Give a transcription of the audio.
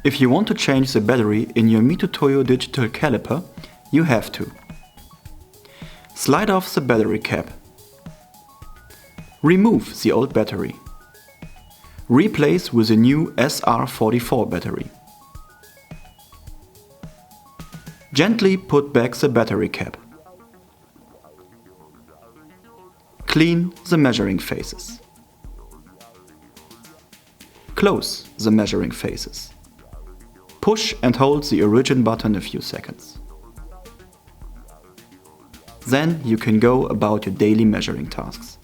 If you want to change the battery in your Mitutoyo digital caliper, you have to slide off the battery cap, remove the old battery, replace with a new SR44 battery, gently put back the battery cap, clean the measuring faces, close the measuring faces. Push and hold the origin button a few seconds. Then you can go about your daily measuring tasks.